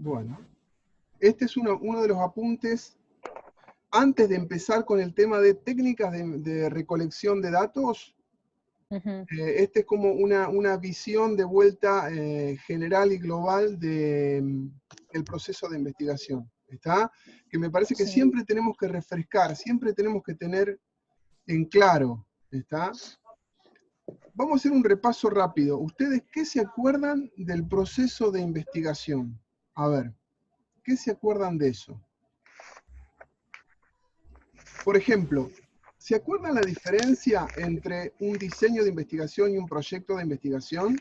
Bueno, este es uno de los apuntes. Antes de empezar con el tema de técnicas de recolección de datos, este es como una visión de vuelta general y global del proceso de investigación. ¿Está? Que me parece que siempre tenemos que refrescar, siempre tenemos que tener en claro. ¿Está? Vamos a hacer un repaso rápido. ¿Ustedes qué se acuerdan del proceso de investigación? A ver, ¿qué se acuerdan de eso? Por ejemplo, ¿se acuerdan la diferencia entre un diseño de investigación y un proyecto de investigación?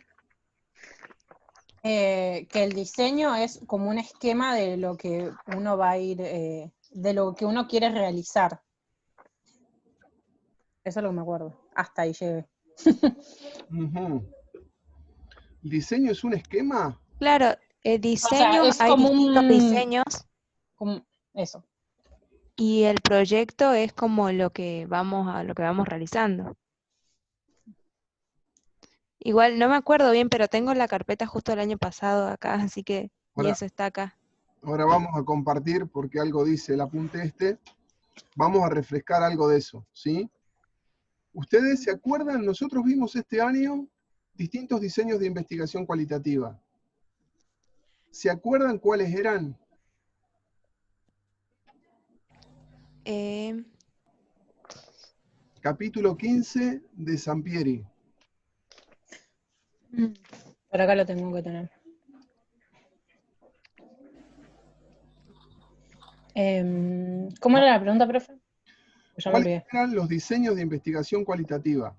Que el diseño es como un esquema de lo que uno va a ir, de lo que uno quiere realizar. Eso es lo que me acuerdo. Hasta ahí llegué. ¿El diseño es un esquema? Claro, el diseño, es hay como distintos diseños. Como eso. Y el proyecto es como lo que vamos realizando. Igual no me acuerdo bien, pero tengo la carpeta justo el año pasado acá, así que, y eso está acá. Ahora vamos a compartir, porque algo dice el apunte este, vamos a refrescar algo de eso, ¿sí? ¿Ustedes se acuerdan? Nosotros vimos este año distintos diseños de investigación cualitativa. ¿Se acuerdan cuáles eran? Capítulo 15 de Sampieri. Por acá lo tengo que tener. ¿Cómo era la pregunta, profe? Ya me olvidé. ¿Cuáles eran los diseños de investigación cualitativa?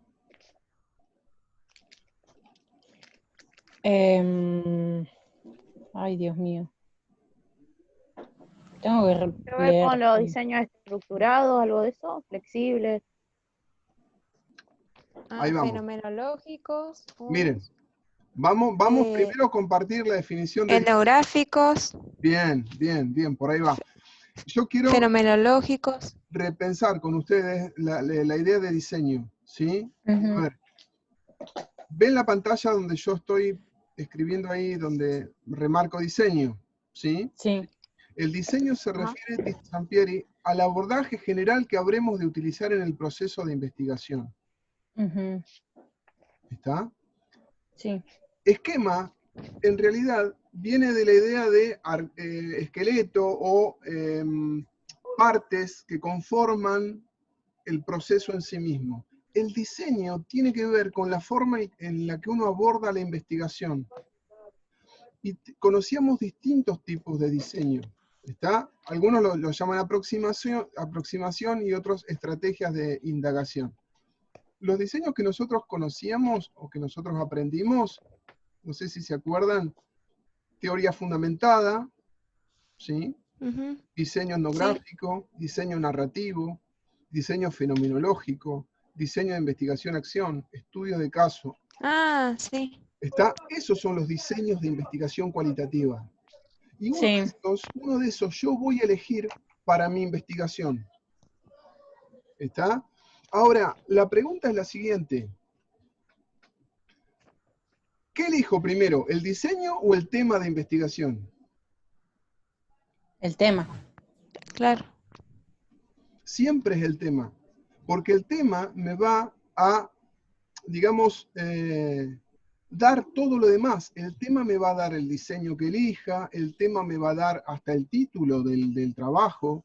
Ay, Dios mío. Tengo que ¿Tiene que ver con los diseños estructurados, algo de eso? ¿Flexibles? Ahí vamos. Fenomenológicos. Miren, vamos primero a compartir la definición de... Etnográficos. Bien, bien, bien, por ahí va. Yo quiero fenomenológicos. repensar con ustedes la idea de diseño, ¿sí? A ver, ven la pantalla donde yo estoy escribiendo ahí, donde remarco diseño, ¿sí? Sí. El diseño se refiere, dice Sampieri, al abordaje general que habremos de utilizar en el proceso de investigación. ¿Está? Sí. Esquema, en realidad, viene de la idea de esqueleto o partes que conforman el proceso en sí mismo. El diseño tiene que ver con la forma en la que uno aborda la investigación. Y conocíamos distintos tipos de diseño. ¿Está? Algunos lo llaman aproximación y otros estrategias de indagación. Los diseños que nosotros conocíamos o que nosotros aprendimos, no sé si se acuerdan, teoría fundamentada, ¿sí? Diseño etnográfico, diseño narrativo, diseño fenomenológico, diseño de investigación-acción, estudios de caso. Sí. Esos son los diseños de investigación cualitativa. Y uno de esos yo voy a elegir para mi investigación. ¿Está? Ahora, la pregunta es la siguiente. ¿Qué elijo primero, el diseño o el tema de investigación? El tema. Claro. Siempre es el tema, porque el tema me va a, digamos, dar todo lo demás. El tema me va a dar el diseño que elija, el tema me va a dar hasta el título del trabajo,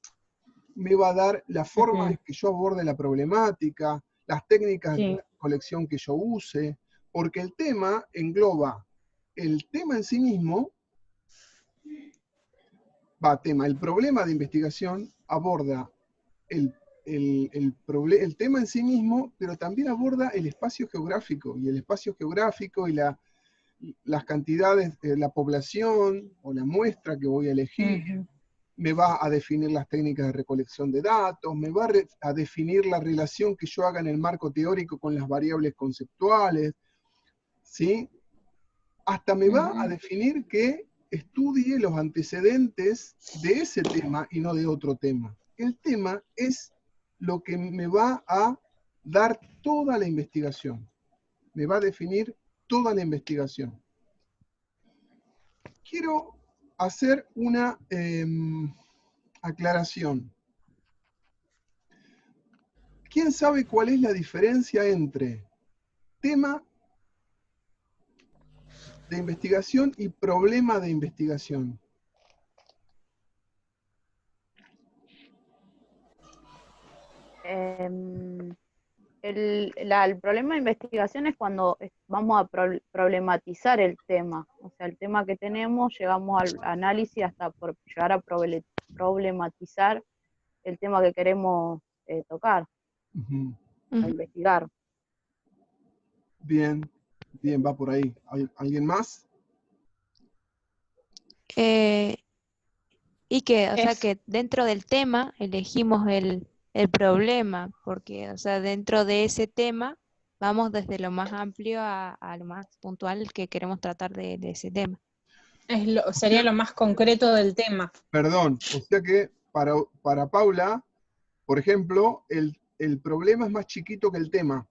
me va a dar la forma en que yo aborde la problemática, las técnicas de colección que yo use, porque el tema engloba el tema en sí mismo, el problema de investigación aborda el tema en sí mismo, pero también aborda el espacio geográfico, y el espacio geográfico y las cantidades, la población o la muestra que voy a elegir, me va a definir las técnicas de recolección de datos, me va a definir la relación que yo haga en el marco teórico con las variables conceptuales, ¿sí? Hasta me va a definir que estudie los antecedentes de ese tema y no de otro tema. El tema es lo que me va a dar toda la investigación, me va a definir toda la investigación. Quiero hacer una aclaración. ¿Quién sabe cuál es la diferencia entre tema de investigación y problema de investigación? El problema de investigación es cuando vamos a problematizar el tema. O sea, el tema que tenemos, llegamos al análisis hasta por llegar a problematizar el tema que queremos tocar, Ujú. a investigar. Bien, bien, va por ahí. ¿Alguien más? Y que, o sea, Es, que dentro del tema elegimos el problema, porque, o sea, dentro de ese tema vamos desde lo más amplio a lo más puntual que queremos tratar de ese tema. sería lo más concreto del tema. Perdón, o sea que para Paula, por ejemplo, el problema es más chiquito que el tema.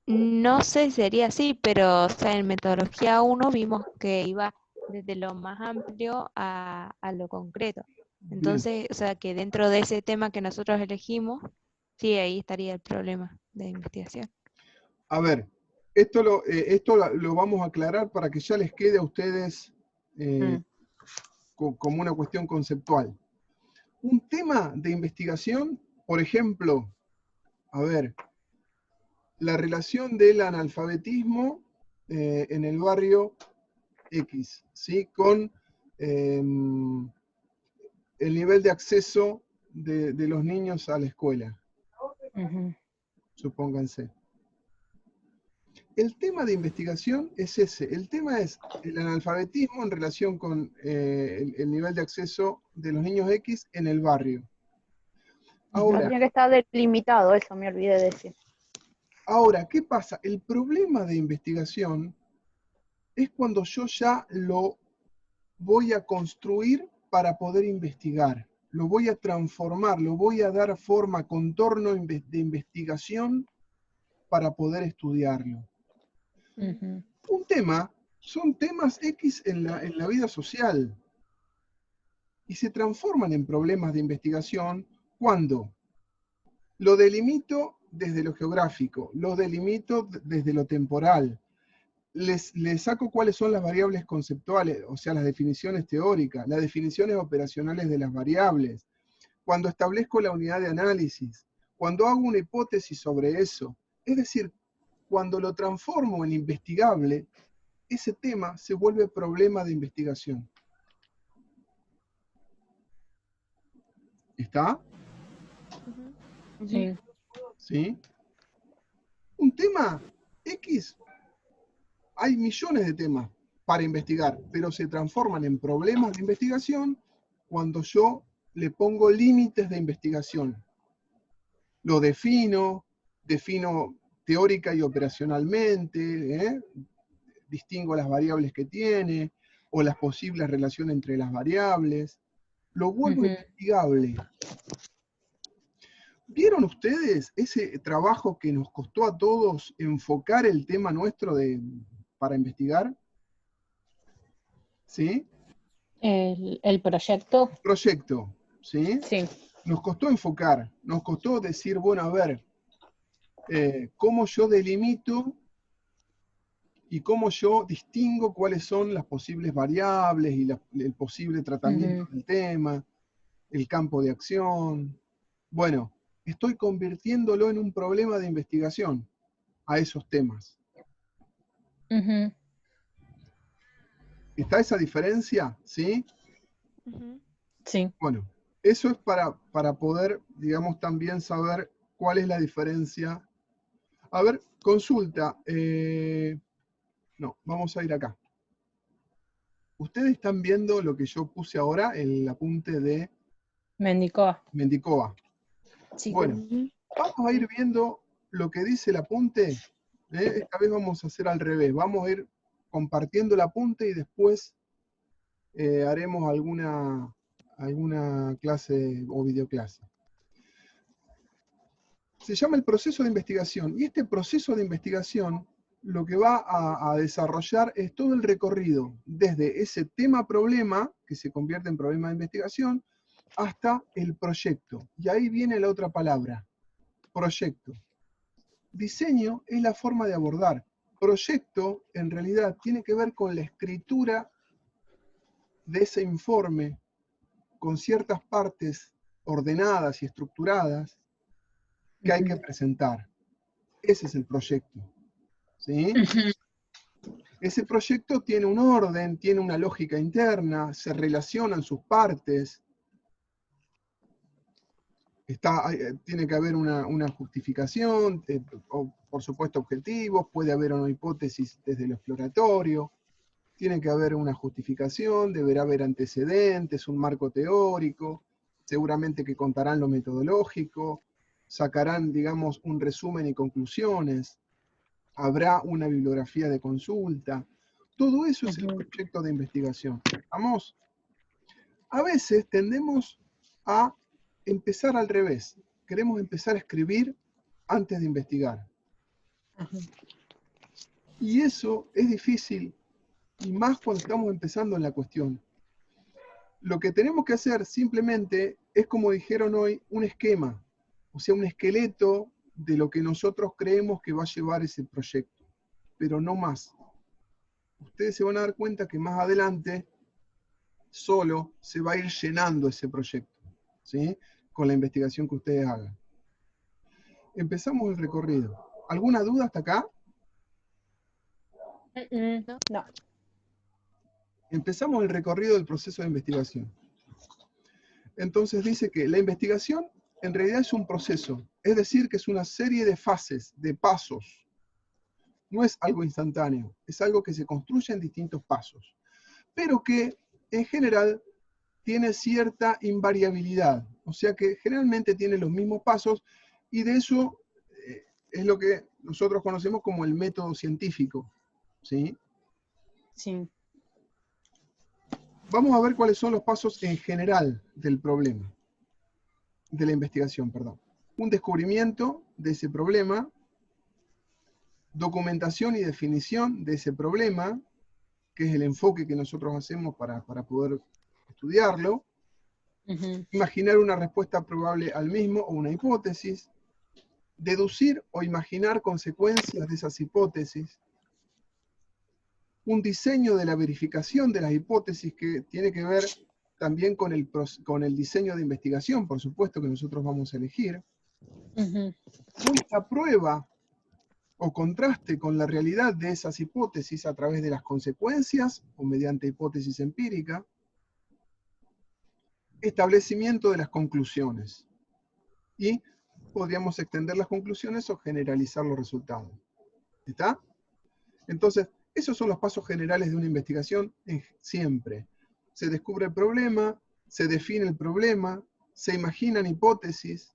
No sé si sería así, pero, o sea, en metodología 1 vimos que iba desde lo más amplio a lo concreto. Bien. Entonces, o sea, que dentro de ese tema que nosotros elegimos, sí, ahí estaría el problema de investigación. A ver, esto lo vamos a aclarar para que ya les quede a ustedes como una cuestión conceptual. Un tema de investigación, por ejemplo, a ver, la relación del analfabetismo en el barrio X, ¿sí? Con el nivel de acceso de los niños a la escuela, supónganse. El tema de investigación es ese. El tema es el analfabetismo en relación con el nivel de acceso de los niños X en el barrio. No Ahora, tiene que estar delimitado, eso me olvidé de decir. ahora, ¿qué pasa? El problema de investigación es cuando yo ya lo voy a construir para poder investigar. Lo voy a transformar, lo voy a dar forma, contorno de investigación para poder estudiarlo. Un tema son temas X en la vida social y se transforman en problemas de investigación cuando lo delimito desde lo geográfico, lo delimito desde lo temporal, les saco cuáles son las variables conceptuales, o sea, las definiciones teóricas, las definiciones operacionales de las variables, cuando establezco la unidad de análisis, cuando hago una hipótesis sobre eso, es decir, cuando lo transformo en investigable, ese tema se vuelve problema de investigación. ¿Está? Sí. ¿Sí? Un tema X, hay millones de temas para investigar, pero se transforman en problemas de investigación cuando yo le pongo límites de investigación. Lo defino teórica y operacionalmente, distingo las variables que tiene o las posibles relaciones entre las variables. Lo vuelvo investigable. ¿Vieron ustedes ese trabajo que nos costó a todos enfocar el tema nuestro para investigar? ¿Sí? El proyecto. Proyecto, ¿sí? Sí. Nos costó enfocar, nos costó decir, bueno, a ver, cómo yo delimito y cómo yo distingo cuáles son las posibles variables y el posible tratamiento del tema, el campo de acción. Bueno, estoy convirtiéndolo en un problema de investigación a esos temas. ¿Está esa diferencia? ¿Sí? Sí. Bueno, eso es para poder, digamos, también saber cuál es la diferencia. A ver, consulta. No, vamos a ir acá. Ustedes están viendo lo que yo puse ahora, el apunte de Mendicova. Sí. Bueno, vamos a ir viendo lo que dice el apunte. Esta vez vamos a hacer al revés. Vamos a ir compartiendo el apunte y después haremos alguna clase o videoclase. Se llama el proceso de investigación. Y este proceso de investigación lo que va a desarrollar es todo el recorrido, desde ese tema-problema, que se convierte en problema de investigación, hasta el proyecto. Y ahí viene la otra palabra, proyecto. Diseño es la forma de abordar. Proyecto, en realidad, tiene que ver con la escritura de ese informe, con ciertas partes ordenadas y estructuradas que hay que presentar. Ese es el proyecto. ¿Sí? Ese proyecto tiene un orden, tiene una lógica interna, se relacionan sus partes, tiene que haber una justificación, o, por supuesto objetivos, puede haber una hipótesis desde lo exploratorio, tiene que haber una justificación, deberá haber antecedentes, un marco teórico, seguramente que contarán lo metodológico, sacarán, digamos, un resumen y conclusiones, habrá una bibliografía de consulta. Todo eso es el proyecto de investigación. Vamos. A veces tendemos a empezar al revés. Queremos empezar a escribir antes de investigar. Y eso es difícil, y más cuando estamos empezando en la cuestión. Lo que tenemos que hacer simplemente es, como dijeron hoy, un esquema, o sea, un esqueleto de lo que nosotros creemos que va a llevar ese proyecto, pero no más. Ustedes se van a dar cuenta que más adelante solo se va a ir llenando ese proyecto, ¿sí? Con la investigación que ustedes hagan. Empezamos el recorrido. ¿Alguna duda hasta acá? No. Empezamos el recorrido del proceso de investigación. Entonces dice que la investigación en realidad es un proceso, es decir, que es una serie de fases, de pasos. No es algo instantáneo, es algo que se construye en distintos pasos, pero que en general tiene cierta invariabilidad, o sea que generalmente tiene los mismos pasos, y de eso es lo que nosotros conocemos como el método científico, ¿sí? Sí. Vamos a ver cuáles son los pasos en general del problema, de la investigación, perdón. Un descubrimiento de ese problema, documentación y definición de ese problema, que es el enfoque que nosotros hacemos para poder estudiarlo, imaginar una respuesta probable al mismo o una hipótesis, deducir o imaginar consecuencias de esas hipótesis, un diseño de la verificación de las hipótesis que tiene que ver también con el diseño de investigación, por supuesto, que nosotros vamos a elegir, una prueba o contraste con la realidad de esas hipótesis a través de las consecuencias o mediante hipótesis empírica, establecimiento de las conclusiones. Y podríamos extender las conclusiones o generalizar los resultados. ¿Está? Entonces, esos son los pasos generales de una investigación siempre. Se descubre el problema, se define el problema, se imaginan hipótesis,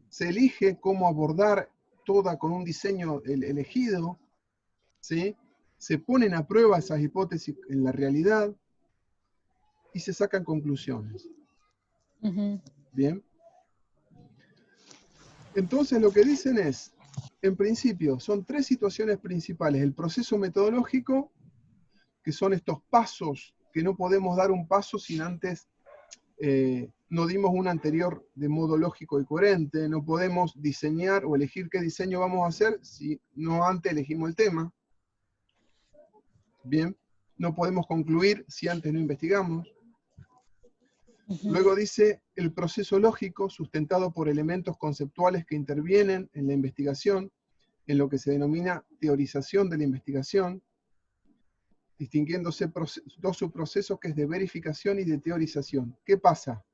se elige cómo abordar toda con un diseño elegido, ¿sí? Se ponen a prueba esas hipótesis en la realidad y se sacan conclusiones. Bien. Entonces lo que dicen es, en principio, son tres situaciones principales. El proceso metodológico, que son estos pasos, que no podemos dar un paso sin antes no dimos un anterior de modo lógico y coherente. No podemos diseñar o elegir qué diseño vamos a hacer si no antes elegimos el tema. Bien. No podemos concluir si antes no investigamos. Luego dice el proceso lógico sustentado por elementos conceptuales que intervienen en la investigación, en lo que se denomina teorización de la investigación, distinguiéndose dos subprocesos que es de verificación y de teorización. ¿Qué pasa?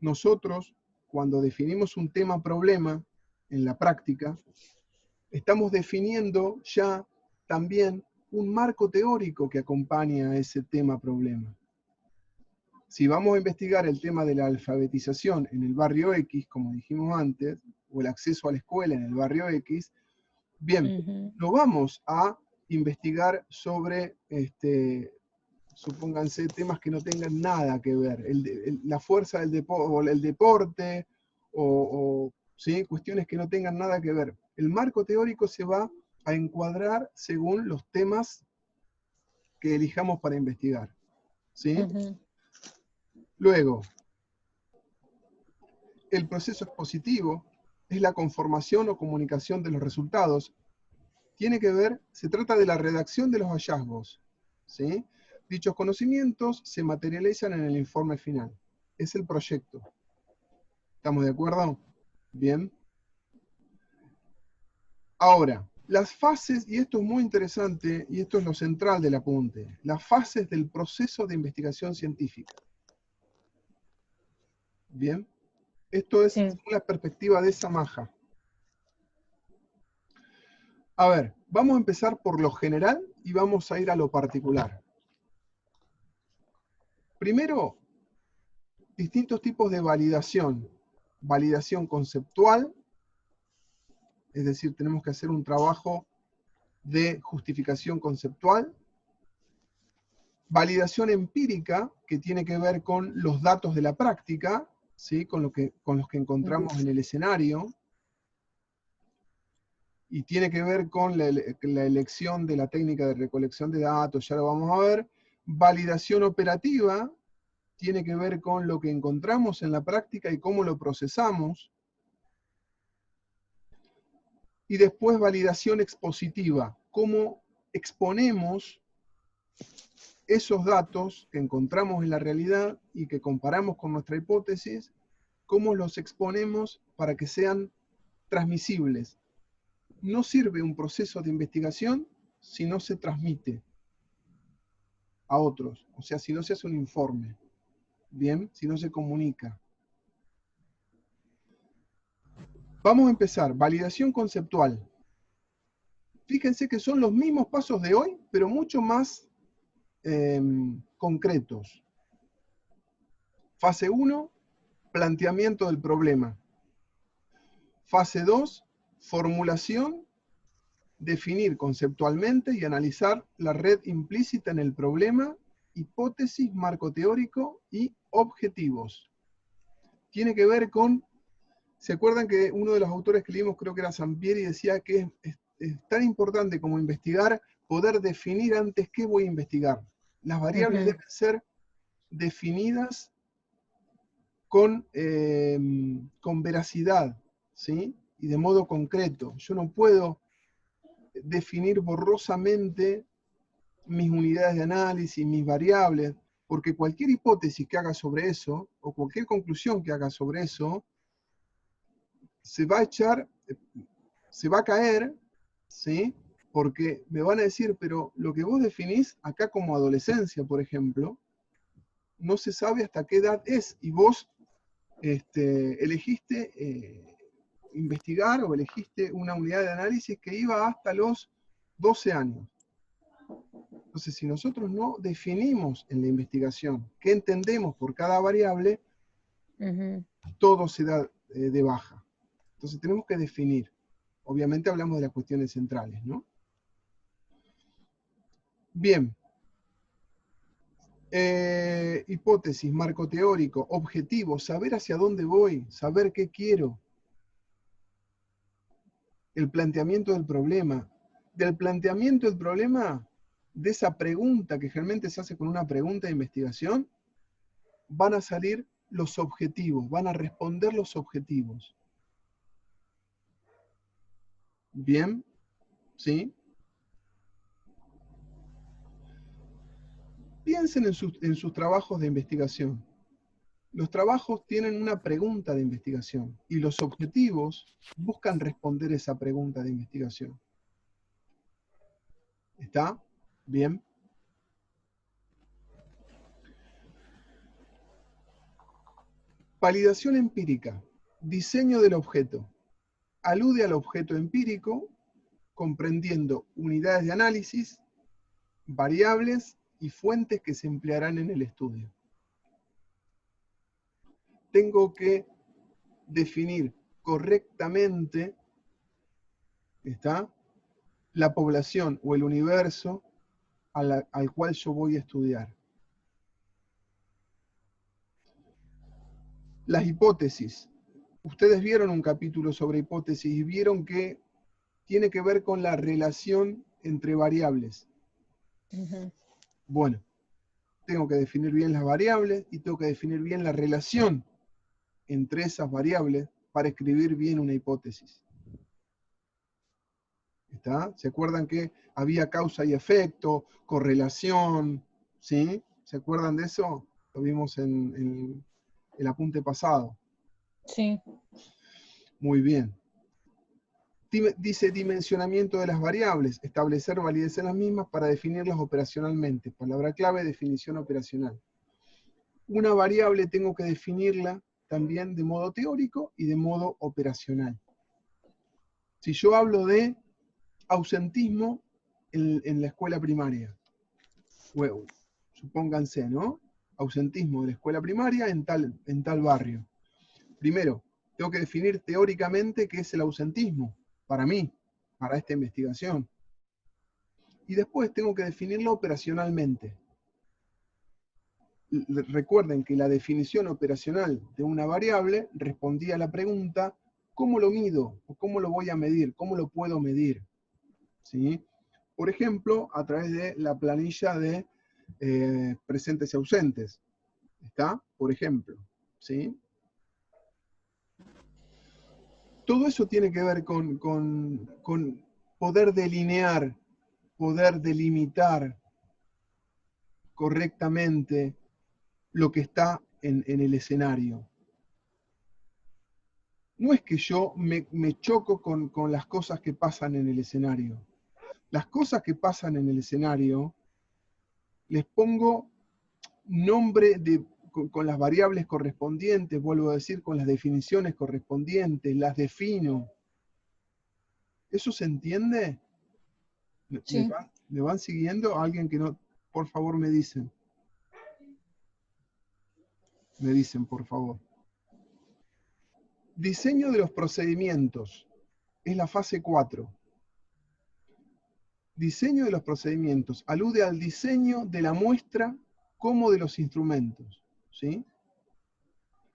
Nosotros, cuando definimos un tema-problema en la práctica, estamos definiendo ya también un marco teórico que acompaña a ese tema-problema. Si vamos a investigar el tema de la alfabetización en el barrio X, como dijimos antes, o el acceso a la escuela en el barrio X, bien, no vamos a investigar sobre, supónganse, temas que no tengan nada que ver, la fuerza del o el deporte, ¿sí? Cuestiones que no tengan nada que ver. El marco teórico se va a encuadrar según los temas que elijamos para investigar. ¿Sí? Luego, el proceso expositivo es la conformación o comunicación de los resultados. Tiene que ver, se trata de la redacción de los hallazgos. ¿Sí? Dichos conocimientos se materializan en el informe final. Es el proyecto. ¿Estamos de acuerdo? Bien. Ahora, las fases, y esto es muy interesante, y esto es lo central del apunte, las fases del proceso de investigación científica. Bien. Esto es Sí. la perspectiva de Samaja. A ver, vamos a empezar por lo general y vamos a ir a lo particular. Primero, distintos tipos de validación. Validación conceptual, es decir, tenemos que hacer un trabajo de justificación conceptual. Validación empírica, que tiene que ver con los datos de la práctica, ¿sí? con los que encontramos en el escenario. Y tiene que ver con la elección de la técnica de recolección de datos, ya lo vamos a ver. Validación operativa tiene que ver con lo que encontramos en la práctica y cómo lo procesamos. Y después validación expositiva, cómo exponemos esos datos que encontramos en la realidad y que comparamos con nuestra hipótesis, cómo los exponemos para que sean transmisibles. No sirve un proceso de investigación si no se transmite a otros, o sea, si no se hace un informe, bien, si no se comunica. Vamos a empezar, validación conceptual. Fíjense que son los mismos pasos de hoy, pero mucho más concretos. Fase 1, planteamiento del problema. Fase 2, formulación, definir conceptualmente y analizar la red implícita en el problema, hipótesis, marco teórico y objetivos. Tiene que ver con, ¿se acuerdan que uno de los autores que leímos, creo que era Sampieri, decía que es tan importante como investigar, poder definir antes qué voy a investigar? Las variables deben ser definidas con veracidad, ¿sí? Y de modo concreto. Yo no puedo definir borrosamente mis unidades de análisis, mis variables, porque cualquier hipótesis que haga sobre eso, o cualquier conclusión que haga sobre eso, se va a caer, ¿sí? Porque me van a decir, pero lo que vos definís acá como adolescencia, por ejemplo, no se sabe hasta qué edad es, y vos elegiste investigar o elegiste una unidad de análisis que iba hasta los 12 años. Entonces, si nosotros no definimos en la investigación qué entendemos por cada variable, todo se da de baja. Entonces tenemos que definir. Obviamente hablamos de las cuestiones centrales, ¿no? Bien. Hipótesis, marco teórico, objetivo, saber hacia dónde voy, saber qué quiero. El planteamiento del problema. Del planteamiento del problema, de esa pregunta que generalmente se hace con una pregunta de investigación, van a salir los objetivos, van a responder los objetivos. Bien, ¿sí? Piensen en sus trabajos de investigación. Los trabajos tienen una pregunta de investigación y los objetivos buscan responder esa pregunta de investigación. ¿Está? Bien. Validación empírica. Diseño del objeto. Alude al objeto empírico, comprendiendo unidades de análisis, variables y fuentes que se emplearán en el estudio. Tengo que definir correctamente, ¿está?, la población o el universo al cual yo voy a estudiar. Las hipótesis. Ustedes vieron un capítulo sobre hipótesis y vieron que tiene que ver con la relación entre variables. Ujú. Bueno, tengo que definir bien las variables y tengo que definir bien la relación entre esas variables para escribir bien una hipótesis. ¿Está? ¿Se acuerdan que había causa y efecto, correlación? ¿Sí? ¿Se acuerdan de eso? Lo vimos en el apunte pasado. Sí. Muy bien. Dice dimensionamiento de las variables, establecer validez en las mismas para definirlas operacionalmente. Palabra clave, definición operacional. Una variable tengo que definirla también de modo teórico y de modo operacional. Si yo hablo de ausentismo en la escuela primaria, bueno, supónganse, ¿no? Ausentismo de la escuela primaria en tal barrio. Primero, tengo que definir teóricamente qué es el ausentismo, para mí, para esta investigación. Y después tengo que definirlo operacionalmente. Recuerden que la definición operacional de una variable respondía a la pregunta, ¿cómo lo mido? ¿O cómo lo voy a medir? ¿Cómo lo puedo medir? ¿Sí? Por ejemplo, a través de la planilla de presentes y ausentes. ¿Está? Por ejemplo. ¿Sí? Todo eso tiene que ver con poder delinear, poder delimitar correctamente lo que está en el escenario. No es que yo me choco con las cosas que pasan en el escenario. Las cosas que pasan en el escenario, les pongo nombre con las variables correspondientes, vuelvo a decir, con las definiciones correspondientes, las defino. ¿Eso se entiende? Sí. ¿Me van siguiendo? Alguien que no, por favor, me dicen. Me dicen, por favor. Diseño de los procedimientos. Es la fase 4. Diseño de los procedimientos. Alude al diseño de la muestra como de los instrumentos. ¿Sí?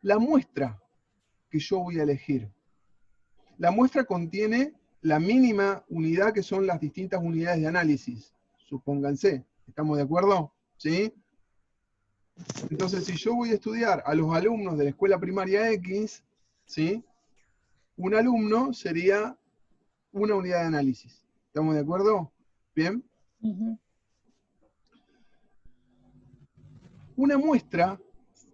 La muestra que yo voy a elegir. La muestra contiene la mínima unidad que son las distintas unidades de análisis. Supónganse. ¿Estamos de acuerdo? ¿Sí? Entonces, si yo voy a estudiar a los alumnos de la escuela primaria X, ¿sí? Un alumno sería una unidad de análisis. ¿Estamos de acuerdo? ¿Bien? Ujú. Una muestra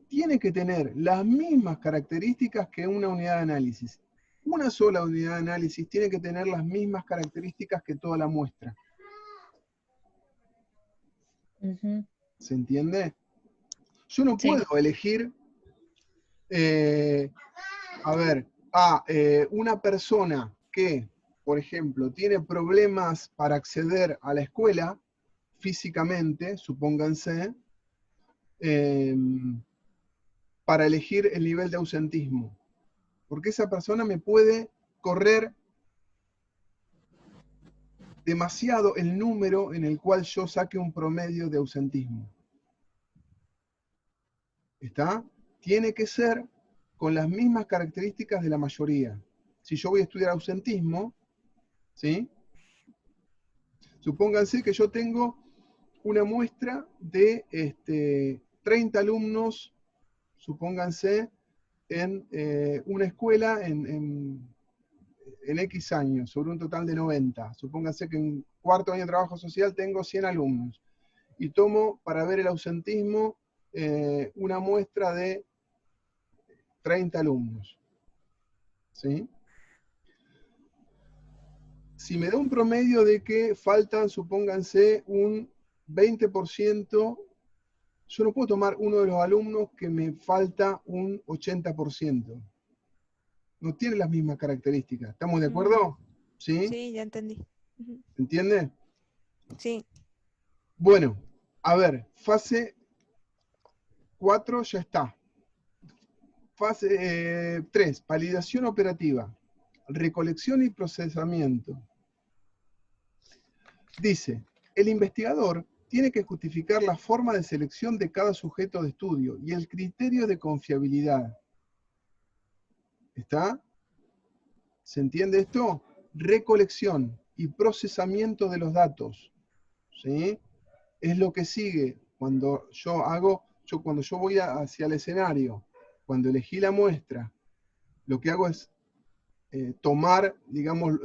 tiene que tener las mismas características que una unidad de análisis. Una sola unidad de análisis tiene que tener las mismas características que toda la muestra. Ujú. ¿Se entiende? Yo no Sí. puedo elegir, una persona que, por ejemplo, tiene problemas para acceder a la escuela físicamente, supónganse, para elegir el nivel de ausentismo. Porque esa persona me puede correr demasiado el número en el cual yo saque un promedio de ausentismo. ¿Está? Tiene que ser con las mismas características de la mayoría. Si yo voy a estudiar ausentismo, ¿sí? Supónganse que yo tengo una muestra de 30 alumnos, supónganse, en una escuela en X años, sobre un total de 90. Supónganse que en cuarto año de trabajo social tengo 100 alumnos. Y tomo para ver el ausentismo una muestra de 30 alumnos. ¿Sí? Si me da un promedio de que faltan, supónganse, un 20%, yo no puedo tomar uno de los alumnos que me falta un 80%. No tiene las mismas características. ¿Estamos de acuerdo? ¿Sí? Sí, ya entendí. Ujú. ¿Entiende? Sí. Bueno, a ver, fase 4 ya está. Fase 3, validación operativa, recolección y procesamiento. Dice, el investigador tiene que justificar la forma de selección de cada sujeto de estudio y el criterio de confiabilidad. ¿Está? ¿Se entiende esto? recolección y procesamiento de los datos, ¿sí? Es lo que sigue cuando cuando yo voy hacia el escenario, cuando elegí la muestra, lo que hago es tomar, digamos,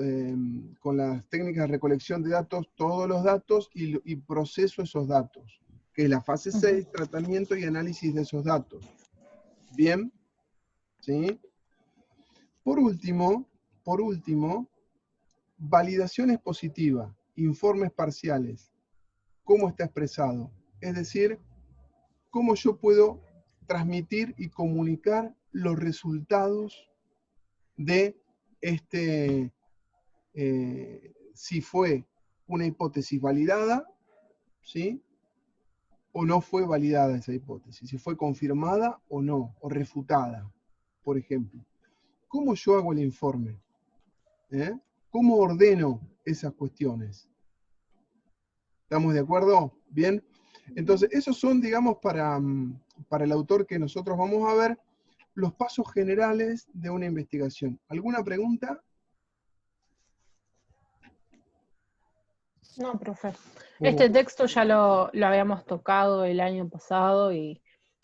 con las técnicas de recolección de datos, todos los datos y proceso esos datos, que es la fase 6, tratamiento y análisis de esos datos. Bien, ¿sí? Por último, validaciones positivas, informes parciales. ¿Cómo está expresado? Es decir, cómo yo puedo transmitir y comunicar los resultados de si fue una hipótesis validada, ¿sí? O no fue validada esa hipótesis, si fue confirmada o no, o refutada, por ejemplo. ¿Cómo yo hago el informe? ¿Cómo ordeno esas cuestiones? ¿Estamos de acuerdo? Bien. Entonces, esos son, digamos, para el autor que nosotros vamos a ver, los pasos generales de una investigación. ¿Alguna pregunta? No, profe. Este texto ya lo habíamos tocado el año pasado y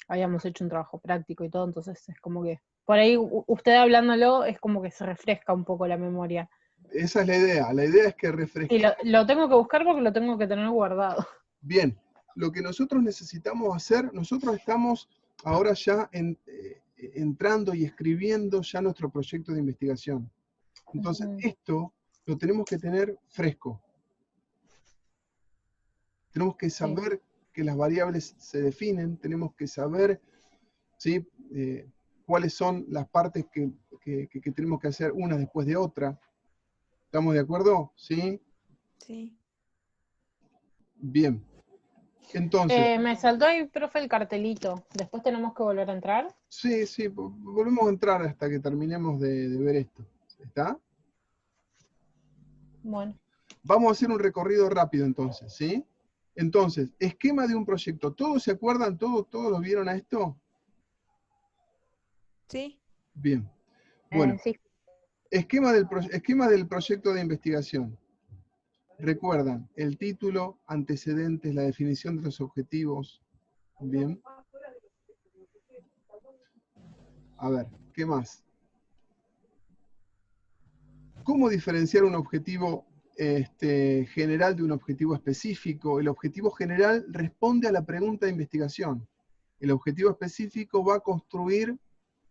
habíamos hecho un trabajo práctico y todo, entonces es como que, por ahí usted hablándolo, es como que se refresca un poco la memoria. Esa es la idea es que refresque. Y lo tengo que buscar porque lo tengo que tener guardado. Bien, lo que nosotros necesitamos hacer, nosotros estamos ahora ya entrando y escribiendo ya nuestro proyecto de investigación. Entonces, esto lo tenemos que tener fresco. Tenemos que saber que las variables se definen, tenemos que saber, ¿sí? Cuáles son las partes que tenemos que hacer una después de otra. ¿Estamos de acuerdo? ¿Sí? Sí. Bien. Entonces. Me saltó ahí, profe, el cartelito. ¿Después tenemos que volver a entrar? Sí, volvemos a entrar hasta que terminemos de ver esto. ¿Está? Bueno. Vamos a hacer un recorrido rápido entonces, ¿sí? Entonces, esquema de un proyecto. ¿Todos se acuerdan? ¿Todos lo vieron a esto? Sí. Bien. Bueno, Sí. esquema del proyecto de investigación. Recuerdan, el título, antecedentes, la definición de los objetivos. Bien. A ver, ¿qué más? ¿Cómo diferenciar un objetivo general de un objetivo específico? El objetivo general responde a la pregunta de investigación. El objetivo específico va a construir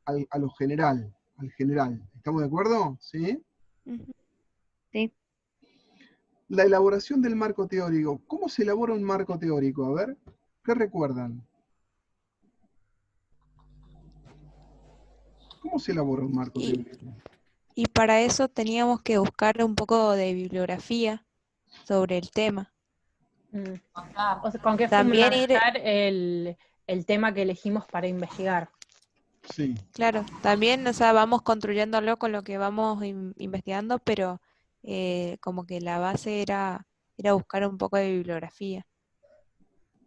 a lo general, al general. ¿Estamos de acuerdo? ¿Sí? Sí. La elaboración del marco teórico. ¿Cómo se elabora un marco teórico? A ver, ¿qué recuerdan? ¿Cómo se elabora un marco teórico? Y para eso teníamos que buscar un poco de bibliografía sobre el tema. O sea, ¿con qué También fundamentar el tema que elegimos para investigar? Sí. Claro, también, o sea, vamos construyéndolo con lo que vamos investigando, pero como que la base era buscar un poco de bibliografía.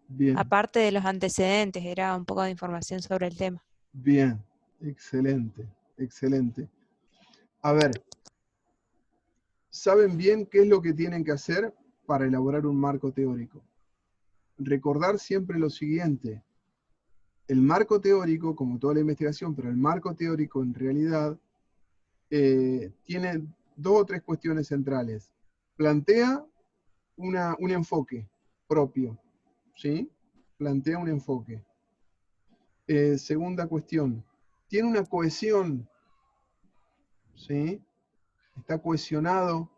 Bien. Aparte de los antecedentes, era un poco de información sobre el tema. Bien, excelente, excelente. A ver, ¿saben bien qué es lo que tienen que hacer para elaborar un marco teórico? Recordar siempre lo siguiente. El marco teórico, como toda la investigación, pero el marco teórico en realidad tiene 2 o 3 cuestiones centrales. Plantea un enfoque propio, ¿sí? Plantea un enfoque. Segunda cuestión, tiene una cohesión, ¿sí? Está cohesionado.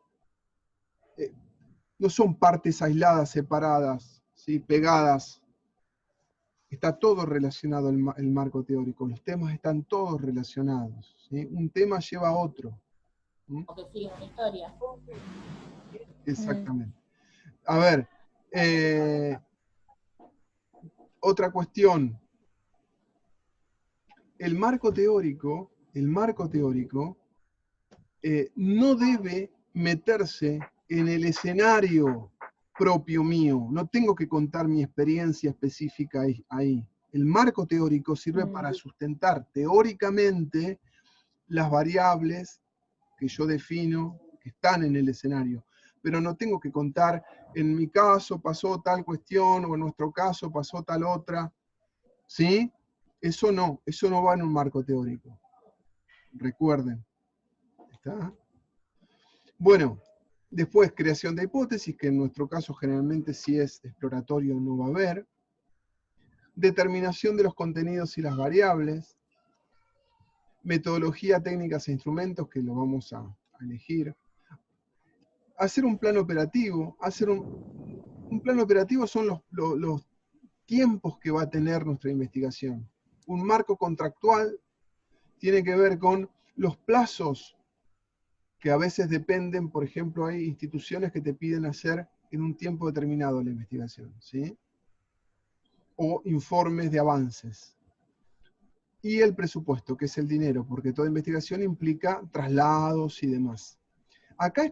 No son partes aisladas, separadas, ¿sí? Pegadas. Está todo relacionado el marco teórico. Los temas están todos relacionados, ¿sí? Un tema lleva a otro. Porque sigue una historia. Exactamente. A ver, otra cuestión. El marco teórico no debe meterse en el escenario propio mío. No tengo que contar mi experiencia específica ahí. El marco teórico sirve para sustentar teóricamente las variables que yo defino, que están en el escenario, pero no tengo que contar, en mi caso pasó tal cuestión, o en nuestro caso pasó tal otra, ¿sí? Eso no va en un marco teórico. Recuerden. ¿Está? Bueno, después creación de hipótesis, que en nuestro caso generalmente si es exploratorio no va a haber. Determinación de los contenidos y las variables. Metodología, técnicas e instrumentos, que lo vamos a elegir. Hacer un plan operativo. Un plan operativo son los tiempos que va a tener nuestra investigación. Un marco contractual tiene que ver con los plazos que a veces dependen, por ejemplo, hay instituciones que te piden hacer en un tiempo determinado la investigación, ¿sí? O informes de avances. Y el presupuesto, que es el dinero, porque toda investigación implica traslados y demás. Acá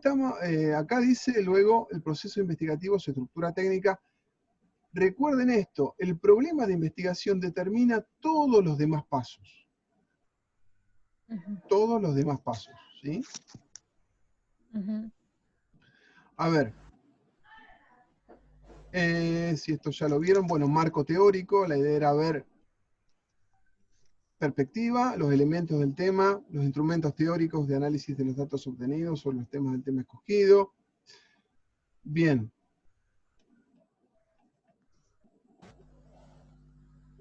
dice luego el proceso investigativo, su estructura técnica. Recuerden esto, el problema de investigación determina todos los demás pasos. Todos los demás pasos, ¿sí? A ver, si esto ya lo vieron, bueno, marco teórico, la idea era ver perspectiva, los elementos del tema, los instrumentos teóricos de análisis de los datos obtenidos o los temas del tema escogido. Bien.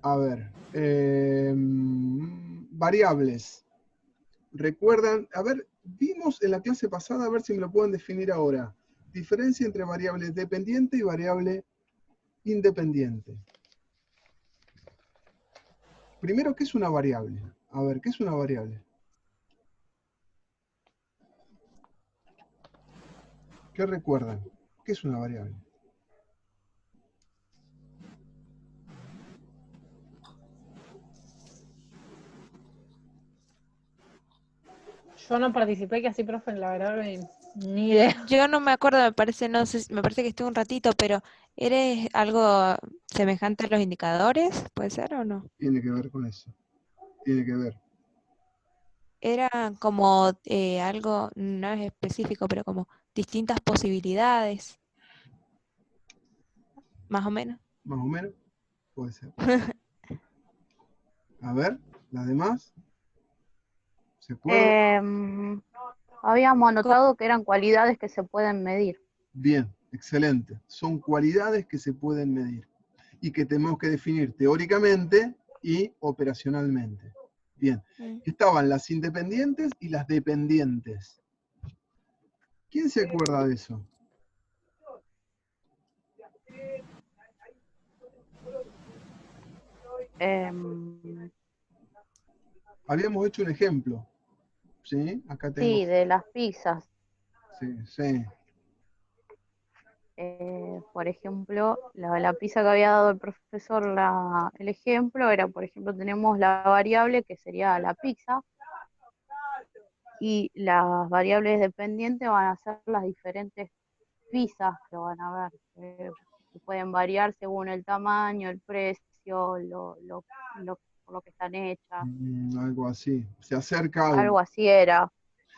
A ver, variables. Recuerdan, a ver, vimos en la clase pasada, a ver si me lo pueden definir ahora. Diferencia entre variable dependiente y variable independiente. Primero, ¿qué es una variable? A ver, ¿qué es una variable? ¿Qué recuerdan? ¿Qué es una variable? Yo no participé, que así, profe, la verdad, ni idea. Yo no me acuerdo, me parece, no sé, me parece que estuve un ratito, pero ¿eres algo semejante a los indicadores? ¿Puede ser o no? Tiene que ver con eso. Tiene que ver. Era como algo, no es específico, pero como distintas posibilidades. Más o menos. Más o menos. Puede ser. A ver, las demás. ¿Se acuerdan? Habíamos anotado que eran cualidades que se pueden medir. Bien, excelente. Son cualidades que se pueden medir y que tenemos que definir teóricamente y operacionalmente. Bien, estaban las independientes y las dependientes. ¿Quién se acuerda de eso? Habíamos hecho un ejemplo. ¿Sí? Acá tengo. Sí, de las pizzas. Sí, sí. Por ejemplo, la pizza que había dado el profesor, el ejemplo era, por ejemplo, tenemos la variable que sería la pizza y las variables dependientes van a ser las diferentes pizzas que van a ver, que pueden variar según el tamaño, el precio, por lo que están hechas. Algo así. Se acerca algo. Algo así era.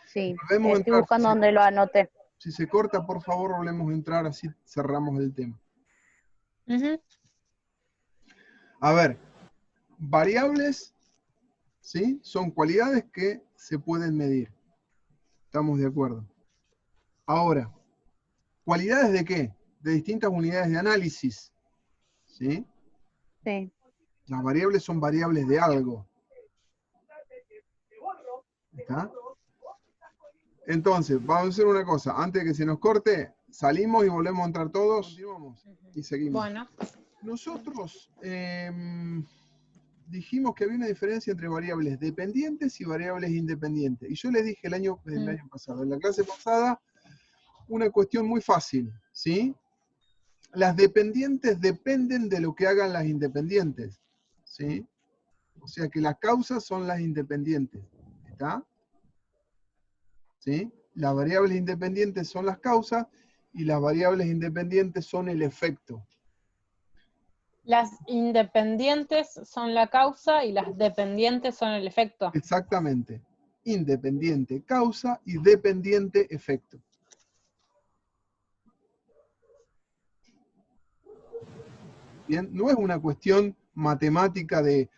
Sí, Volvemos a estoy entrar, buscando donde lo anoté. Si se corta, por favor, volvemos a entrar, así cerramos el tema. A ver, variables, ¿sí? Son cualidades que se pueden medir. ¿Estamos de acuerdo? Ahora, ¿cualidades de qué? De distintas unidades de análisis. ¿Sí? Sí. Las variables son variables de algo. ¿Está? Entonces, vamos a hacer una cosa. Antes de que se nos corte, salimos y volvemos a entrar todos. Continuamos y seguimos. Bueno. Nosotros dijimos que había una diferencia entre variables dependientes y variables independientes. Y yo les dije el año pasado, en la clase pasada, una cuestión muy fácil, ¿sí? Las dependientes dependen de lo que hagan las independientes, ¿sí? O sea que las causas son las independientes, ¿está? ¿Sí? Las variables independientes son las causas y las variables independientes son el efecto. Las independientes son la causa y las dependientes son el efecto. Exactamente. Independiente causa y dependiente efecto. Bien, no es una cuestión matemática de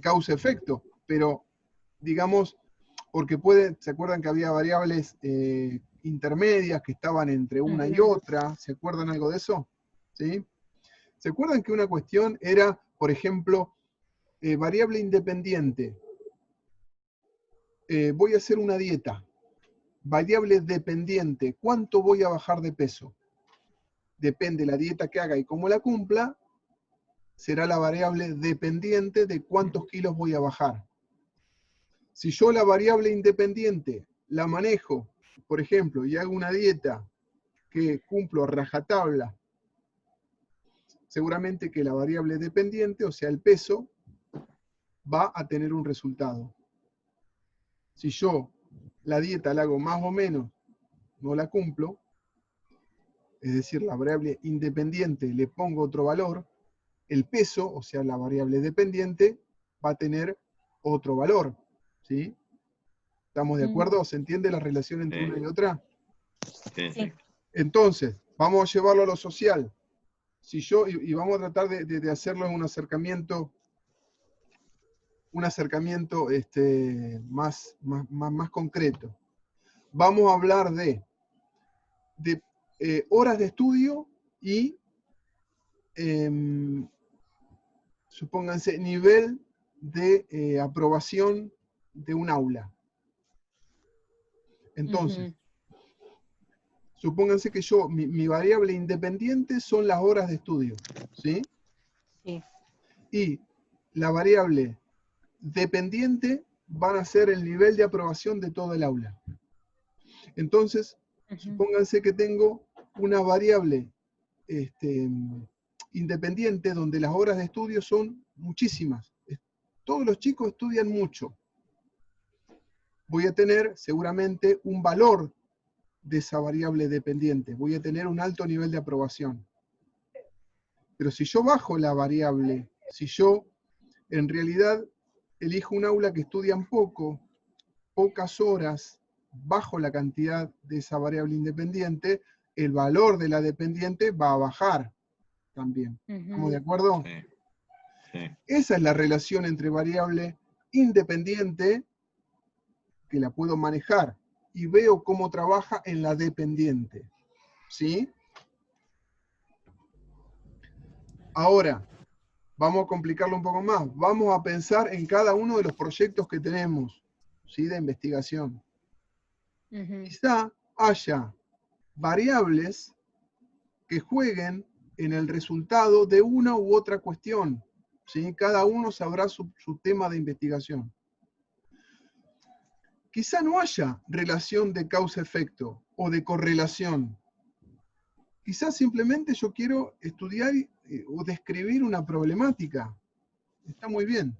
causa-efecto, pero digamos, porque ¿se acuerdan que había variables intermedias que estaban entre una y otra? ¿Se acuerdan algo de eso? ¿Sí? ¿Se acuerdan que una cuestión era, por ejemplo, variable independiente? Voy a hacer una dieta. Variable dependiente, ¿cuánto voy a bajar de peso? Depende de la dieta que haga y cómo la cumpla, será la variable dependiente de cuántos kilos voy a bajar. Si yo la variable independiente la manejo, por ejemplo, y hago una dieta que cumplo a rajatabla, seguramente que la variable dependiente, o sea, el peso, va a tener un resultado. Si yo la dieta la hago más o menos, no la cumplo, es decir, la variable independiente le pongo otro valor, el peso, o sea, la variable dependiente, va a tener otro valor. ¿Sí? ¿Estamos de acuerdo? ¿Se entiende la relación entre una y otra? Sí. Entonces, vamos a llevarlo a lo social. Si yo, y vamos a tratar de hacerlo en un acercamiento más concreto. Vamos a hablar de horas de estudio y, supónganse, nivel de aprobación de un aula. Entonces, supónganse que mi variable independiente son las horas de estudio, ¿sí? Sí. Y la variable dependiente van a ser el nivel de aprobación de todo el aula. Entonces, supónganse que tengo una variable independiente donde las horas de estudio son muchísimas. Todos los chicos estudian mucho. Voy a tener seguramente un valor de esa variable dependiente. Voy a tener un alto nivel de aprobación. Pero si yo bajo la variable, si yo en realidad elijo un aula que estudian poco, pocas horas, bajo la cantidad de esa variable independiente, el valor de la dependiente va a bajar también. ¿Estamos de acuerdo? Sí. Sí. Esa es la relación entre variable independiente, que la puedo manejar, y veo cómo trabaja en la dependiente. ¿Sí? Ahora, vamos a complicarlo un poco más. Vamos a pensar en cada uno de los proyectos que tenemos, ¿sí? De investigación. Quizá haya variables que jueguen en el resultado de una u otra cuestión. ¿Sí? Cada uno sabrá su tema de investigación. Quizá no haya relación de causa-efecto o de correlación. Quizá simplemente yo quiero estudiar o describir una problemática. Está muy bien.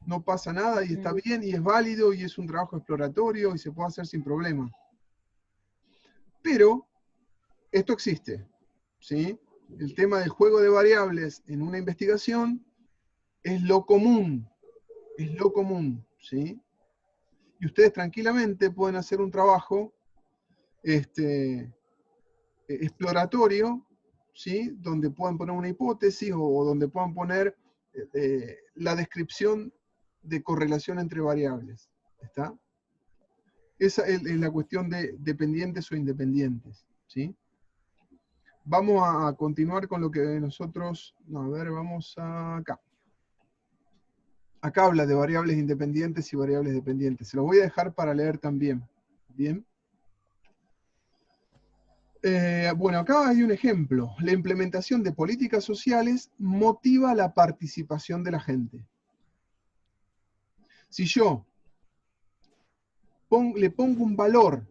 No pasa nada y está bien y es válido y es un trabajo exploratorio y se puede hacer sin problema. Pero esto existe, ¿sí? El tema del juego de variables en una investigación es lo común, ¿sí? Y ustedes tranquilamente pueden hacer un trabajo exploratorio, ¿sí? Donde puedan poner una hipótesis o donde puedan poner la descripción de correlación entre variables. ¿Está? Esa es la cuestión de dependientes o independientes, ¿sí? Vamos a continuar con lo que nosotros... No, a ver, vamos acá. Acá habla de variables independientes y variables dependientes. Se los voy a dejar para leer también. ¿Bien? Bueno, acá hay un ejemplo. La implementación de políticas sociales motiva la participación de la gente. Si yo le pongo un valor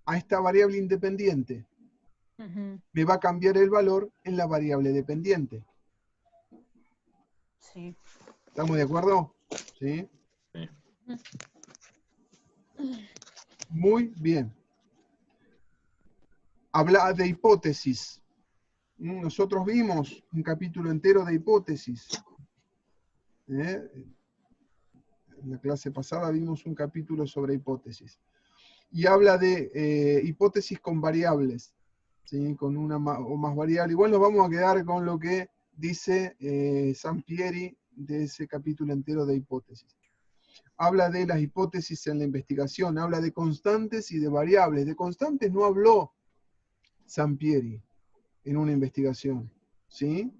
a esta variable independiente, me va a cambiar el valor en la variable dependiente. Sí. ¿Estamos de acuerdo? ¿Sí? Sí. Muy bien. Habla de hipótesis. Nosotros vimos un capítulo entero de hipótesis. En la clase pasada vimos un capítulo sobre hipótesis. Y habla de hipótesis con variables. ¿sí? Con una o más variable. Igual nos vamos a quedar con lo que dice Sampieri de ese capítulo entero de hipótesis. Habla de las hipótesis en la investigación, habla de constantes y de variables. De constantes no habló Sampieri en una investigación, ¿sí?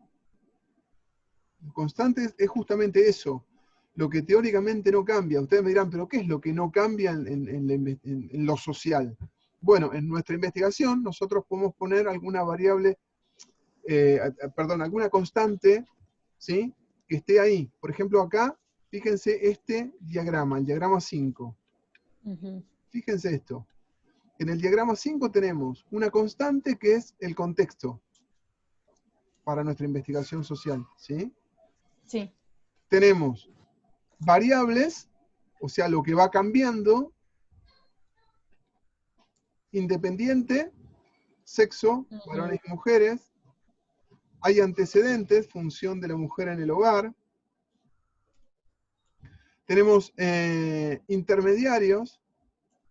Constantes es justamente eso, lo que teóricamente no cambia. Ustedes me dirán, ¿pero qué es lo que no cambia en lo social? Bueno, en nuestra investigación nosotros podemos poner alguna variable, alguna constante, ¿sí? Que esté ahí. Por ejemplo, acá, fíjense este diagrama, el diagrama 5. Fíjense esto. En el diagrama 5 tenemos una constante que es el contexto para nuestra investigación social, ¿sí? Sí. Tenemos variables, o sea, lo que va cambiando, independiente, sexo, varones y mujeres. Hay antecedentes, función de la mujer en el hogar. Tenemos intermediarios,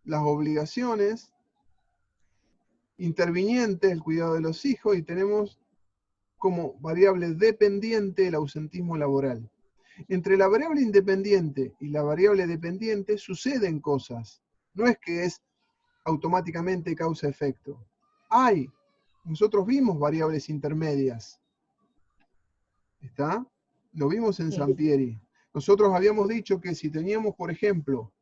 las obligaciones, intervinientes, el cuidado de los hijos, y tenemos como variable dependiente el ausentismo laboral. Entre la variable independiente y la variable dependiente suceden cosas. No es que es automáticamente causa-efecto. Nosotros vimos variables intermedias. ¿Está? Lo vimos en Sampieri. Nosotros habíamos dicho que si teníamos, por ejemplo,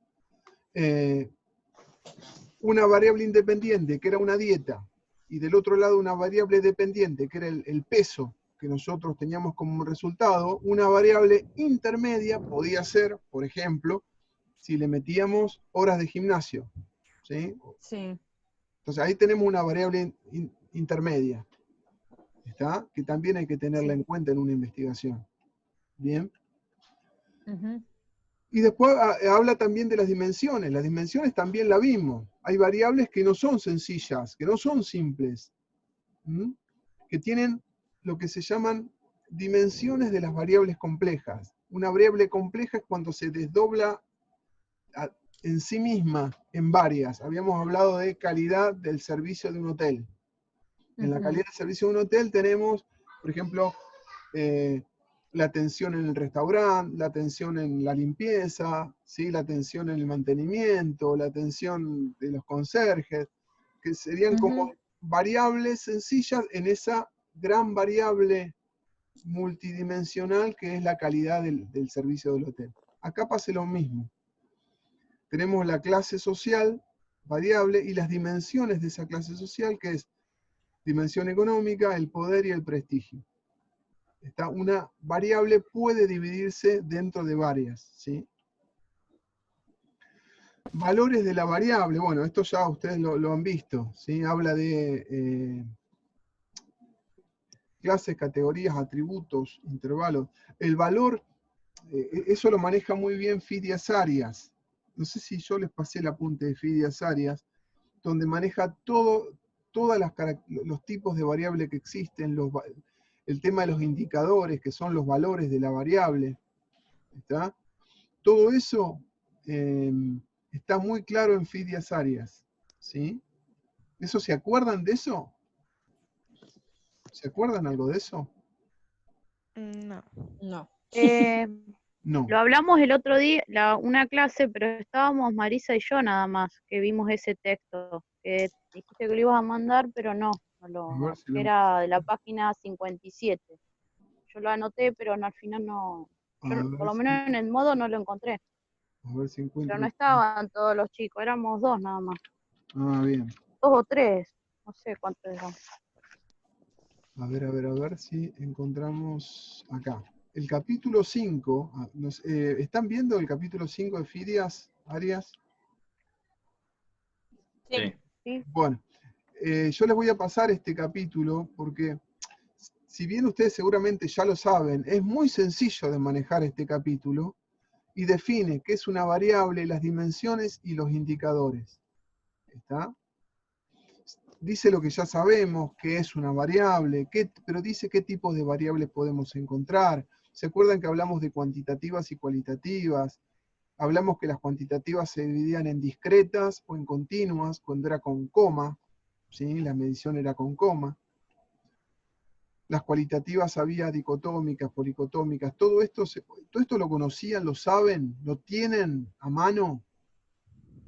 una variable independiente, que era una dieta, y del otro lado una variable dependiente, que era el peso que nosotros teníamos como resultado, una variable intermedia podía ser, por ejemplo, si le metíamos horas de gimnasio. ¿Sí? Sí. Entonces ahí tenemos una variable intermedia, ¿está? Que también hay que tenerla en cuenta en una investigación. ¿Bien? Y después habla también de las dimensiones. Las dimensiones también la vimos. Hay variables que no son sencillas, que no son simples, que tienen lo que se llaman dimensiones de las variables complejas. Una variable compleja es cuando se desdobla en sí misma en varias. Habíamos hablado de calidad del servicio de un hotel. En la calidad del servicio de un hotel tenemos, por ejemplo, la atención en el restaurante, la atención en la limpieza, ¿sí? La atención en el mantenimiento, la atención de los conserjes, que serían como variables sencillas en esa gran variable multidimensional que es la calidad del servicio del hotel. Acá pasa lo mismo. Tenemos la clase social variable y las dimensiones de esa clase social, que es dimensión económica, el poder y el prestigio. Una variable puede dividirse dentro de varias, ¿sí? Valores de la variable, bueno, esto ya ustedes lo han visto, ¿sí? Habla de clases, categorías, atributos, intervalos. El valor, eso lo maneja muy bien Fidias Arias. No sé si yo les pasé el apunte de Fidias Arias, donde maneja todos los tipos de variable que existen, el tema de los indicadores, que son los valores de la variable. ¿Está? Todo eso está muy claro en Fidias Arias. ¿Sí? ¿Eso se acuerdan de eso? ¿Se acuerdan algo de eso? No. No. No. Lo hablamos el otro día, una clase, pero estábamos Marisa y yo nada más, que vimos ese texto, que dijiste que lo ibas a mandar, pero no A ver si que era de la página 57. Yo lo anoté, pero al final no, por lo menos en el modo no lo encontré. A ver si encuentro. Pero no estaban todos los chicos, éramos 2 nada más. Ah, bien. 2 o 3, no sé cuántos eran. A ver si encontramos acá. El capítulo 5, ¿están viendo el capítulo 5 de Fidias Arias? Sí. ¿Sí? Bueno, yo les voy a pasar este capítulo porque, si bien ustedes seguramente ya lo saben, es muy sencillo de manejar este capítulo y define qué es una variable, las dimensiones y los indicadores. ¿Está? Dice lo que ya sabemos, qué es una variable, pero dice qué tipos de variables podemos encontrar. ¿Se acuerdan que hablamos de cuantitativas y cualitativas? Hablamos que las cuantitativas se dividían en discretas o en continuas, cuando era con coma, ¿sí? La medición era con coma. Las cualitativas había dicotómicas, policotómicas, todo esto lo conocían, lo saben, lo tienen a mano.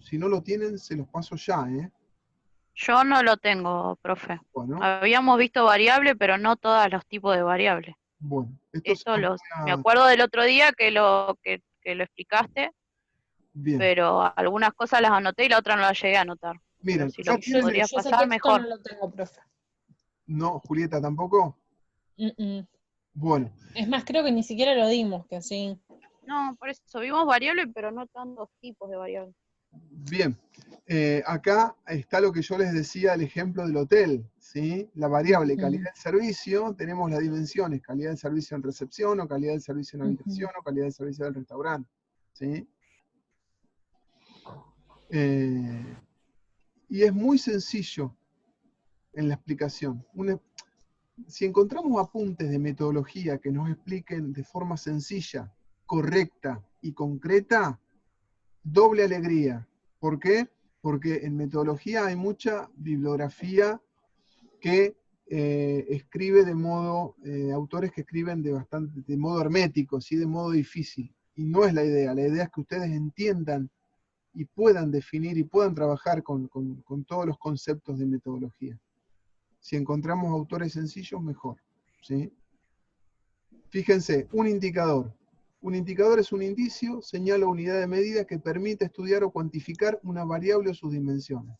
Si no lo tienen, se los paso ya, ¿eh? Yo no lo tengo, profe. Bueno, Habíamos visto variable, pero no todos los tipos de variables. bueno, esto se Eso los voy me a... acuerdo del otro día que lo explicaste, Bien, pero algunas cosas las anoté y la otra no las llegué a anotar. Pero miren, si acá lo Yo, tienen... podrías yo ese pasar, texto no mejor. lo tengo, profe. No, Julieta, ¿tampoco? Bueno, Es más, creo que ni siquiera lo dimos, que así. No, por eso vimos variable, pero no tantos tipos de variables. bien. Acá está lo que yo les decía, el ejemplo del hotel, ¿sí? La variable calidad del servicio, tenemos las dimensiones, calidad del servicio en recepción, o calidad del servicio en habitación, o calidad del servicio del restaurante, ¿sí? Y es muy sencillo en la explicación. Si encontramos apuntes de metodología que nos expliquen de forma sencilla, correcta y concreta, doble alegría. ¿Por qué? Porque en metodología hay mucha bibliografía que escribe de modo, autores que escriben de modo hermético, ¿sí? De modo difícil. Y no es la idea es que ustedes entiendan y puedan definir y puedan trabajar con todos los conceptos de metodología. Si encontramos autores sencillos, mejor, ¿sí? Fíjense, un indicador. Un indicador es un indicio, señal o unidad de medida que permite estudiar o cuantificar una variable o sus dimensiones.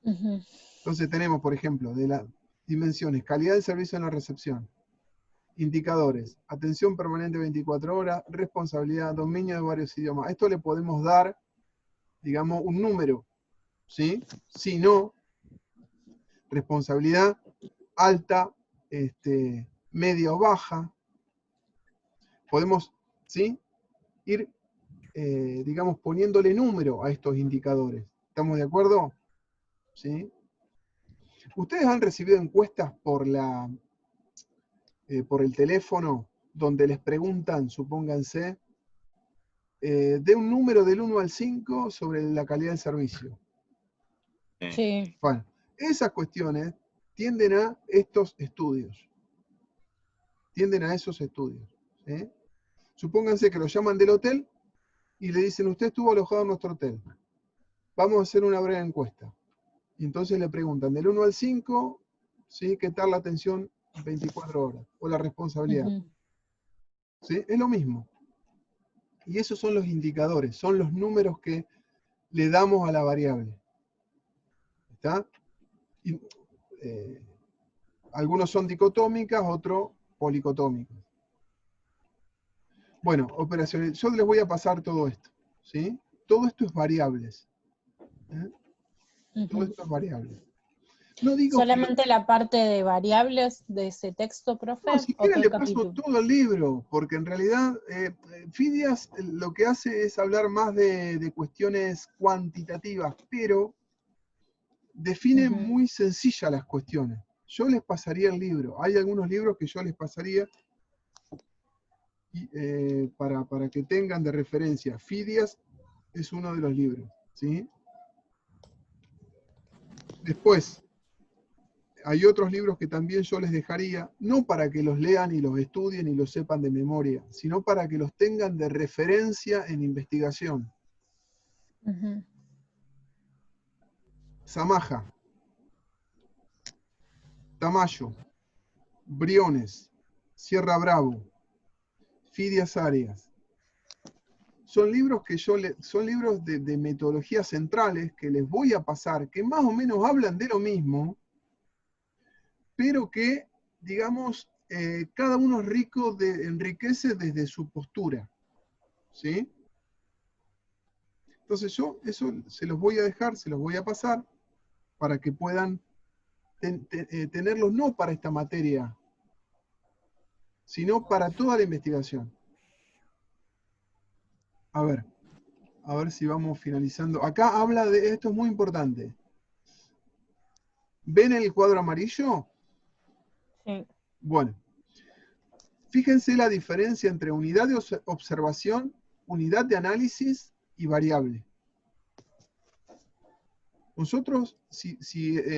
Entonces tenemos, por ejemplo, de las dimensiones, calidad del servicio en la recepción, indicadores, atención permanente 24 horas, responsabilidad, dominio de varios idiomas. Esto le podemos dar, digamos, un número, ¿sí? Si no, responsabilidad alta, media o baja. Podemos, ¿sí? Ir, digamos, poniéndole número a estos indicadores. ¿Estamos de acuerdo? ¿Sí? ¿Ustedes han recibido encuestas por el teléfono donde les preguntan, supónganse, de un número del 1 al 5 sobre la calidad del servicio? Sí. Bueno, esas cuestiones tienden a estos estudios. Tienden a esos estudios. ¿Sí? Supónganse que lo llaman del hotel y le dicen, usted estuvo alojado en nuestro hotel. Vamos a hacer una breve encuesta. Y entonces le preguntan, del 1 al 5, ¿sí? ¿Qué tal la atención 24 horas? O la responsabilidad. ¿Sí? Es lo mismo. Y esos son los indicadores, son los números que le damos a la variable. ¿Está? Y, algunos son dicotómicas, otros policotómicas. Bueno, operaciones. Yo les voy a pasar todo esto. ¿Sí? Todo esto es variables. Todo esto es variables. No digo ¿Solamente la parte de variables de ese texto, profe? no, si ¿O quieren todo le el paso capítulo? todo el libro, porque en realidad Fidias lo que hace es hablar más de cuestiones cuantitativas, pero define muy sencillas las cuestiones. Yo les pasaría el libro. Hay algunos libros que yo les pasaría para que tengan de referencia. Fidias es uno de los libros, ¿sí? Después, hay otros libros que también yo les dejaría, no para que los lean y los estudien y los sepan de memoria, sino para que los tengan de referencia en investigación. Samaja, Tamayo, Briones, Sierra Bravo, Fidias Arias. Son libros que son libros de metodologías centrales que les voy a pasar, que más o menos hablan de lo mismo, pero que, digamos, cada uno es rico, enriquece desde su postura. ¿Sí? Entonces yo eso se los voy a dejar, se los voy a pasar, para que puedan tenerlos no para esta materia, sino para toda la investigación. A ver si vamos finalizando. Acá habla de, esto es muy importante. ¿Ven el cuadro amarillo? Sí. Bueno, fíjense la diferencia entre unidad de observación, unidad de análisis y variable. nosotros, si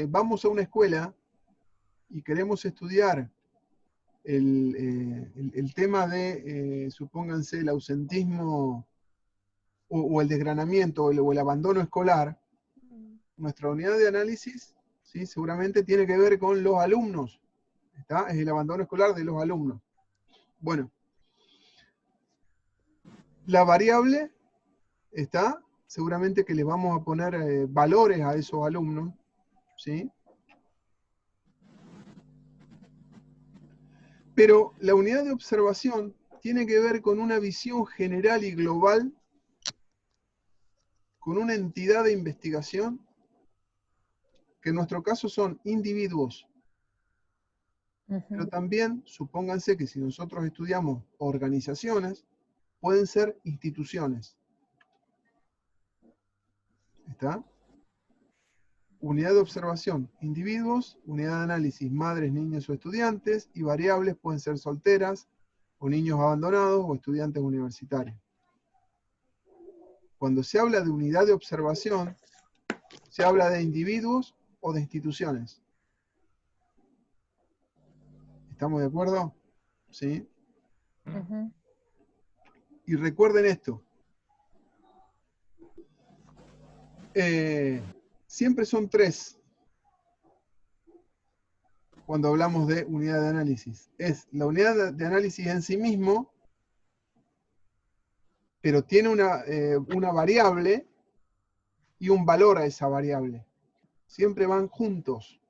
vamos a una escuela y queremos estudiar el tema de, supónganse, el ausentismo o el desgranamiento o el abandono escolar, nuestra unidad de análisis, ¿sí?, seguramente tiene que ver con los alumnos. ¿Está? Es el abandono escolar de los alumnos. Bueno, la variable está, seguramente que le vamos a poner valores a esos alumnos, ¿sí? Pero la unidad de observación tiene que ver con una visión general y global, con una entidad de investigación, que en nuestro caso son individuos. Pero también, supónganse que si nosotros estudiamos organizaciones, pueden ser instituciones. ¿Está? Unidad de observación, individuos. Unidad de análisis, madres, niños o estudiantes. Y variables pueden ser solteras, o niños abandonados, o estudiantes universitarios. Cuando se habla de unidad de observación, se habla de individuos o de instituciones. ¿Estamos de acuerdo? ¿Sí? Y recuerden esto. Siempre son 3 cuando hablamos de unidad de análisis. Es la unidad de análisis en sí mismo, pero tiene una variable y un valor a esa variable. Siempre van juntos.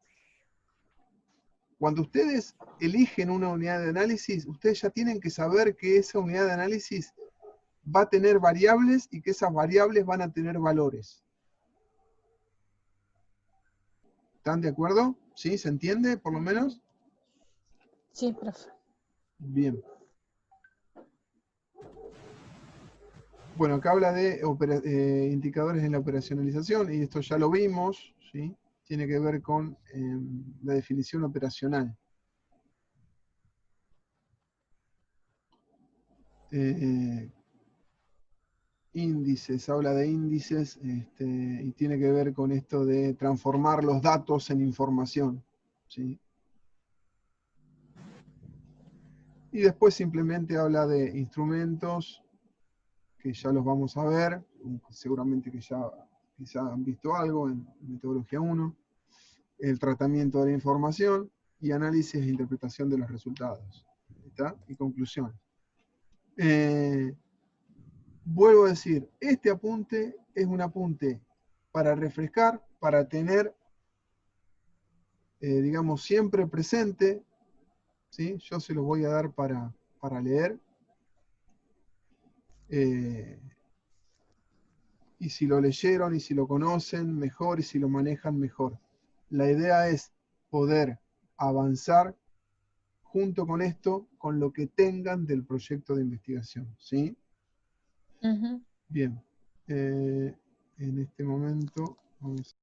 Cuando ustedes eligen una unidad de análisis, ustedes ya tienen que saber que esa unidad de análisis va a tener variables y que esas variables van a tener valores. ¿Están de acuerdo? ¿Sí? ¿Se entiende, por lo menos? Sí, profe. Bien. Bueno, acá habla de indicadores en la operacionalización, y esto ya lo vimos, ¿sí? Tiene que ver con la definición operacional. Índices, habla de índices, y tiene que ver con esto de transformar los datos en información, ¿sí? Y después simplemente habla de instrumentos, que ya los vamos a ver, seguramente que ya han visto algo en metodología 1, el tratamiento de la información y análisis e interpretación de los resultados. ¿Está? Y conclusión. Vuelvo a decir, este apunte es un apunte para refrescar, para tener, digamos, siempre presente, ¿sí? Yo se los voy a dar para leer. Y si lo leyeron y si lo conocen, mejor, y si lo manejan, mejor. La idea es poder avanzar junto con esto, con lo que tengan del proyecto de investigación, ¿sí? Bien. En este momento vamos